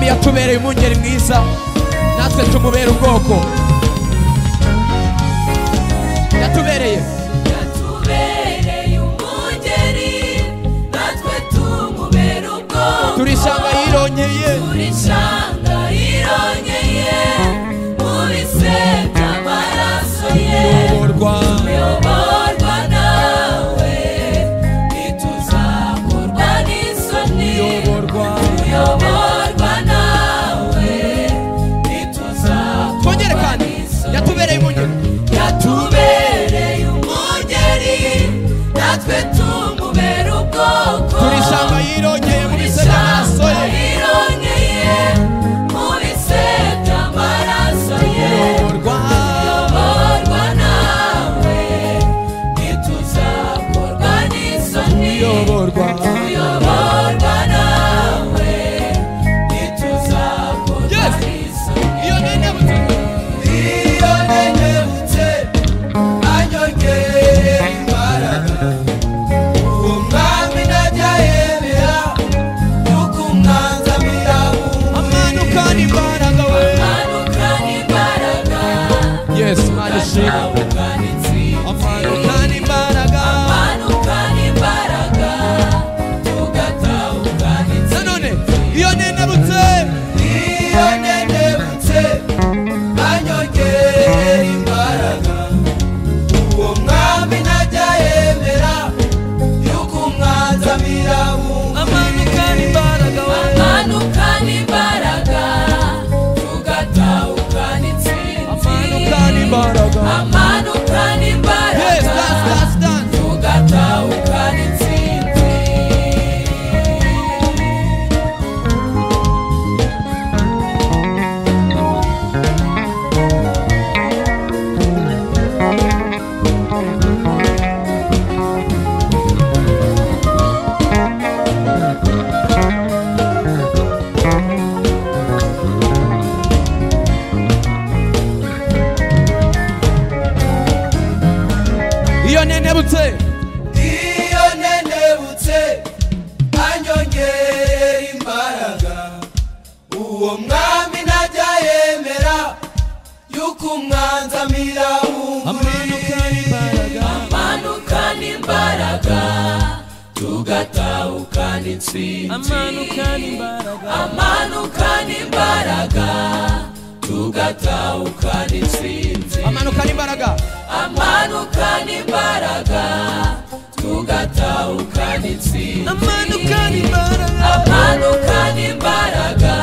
Yatubereye umungeri mwiza natwe tumubera ubwoko yatubereye umungeri natwe tumubera ubwoko turishanga yironyeye mu bise by'amaraso ye tuyoborwa nawe ntituzakorwa n'isoni tuyoborwa yatubereye umungeri natwe tumubera ubwoko turishanga yironyeye mu bise by'amaraso ye tuyoborwa nawe ntituzakorwa n'isoni tuyoborwa nawe ntituzakorwa n'isoni iyo nenebutse anyongerera imbaraga uwo mwami najya yemera yuko umwanzamira amanukana imbaraga we yes mani shira amanukana imbaraga tugatahukana none iyo nenebutse anyongerera imbaraga uwo mwami najya yemera yuko umwanzamira amanukana imbaraga we tugatahukana intsinzi amanukana imbaraga nenebutse iyo nenebutse anyongerera imbaraga uwo mwami ntajya yemera yuko umwanzamira amanukana imbaraga tugatahukana intsinzi amanukana imbaraga tugatahukana intsinzi amanukana imbaraga tugatahukana intsinzi amanukana imbaraga amanukana imbaraga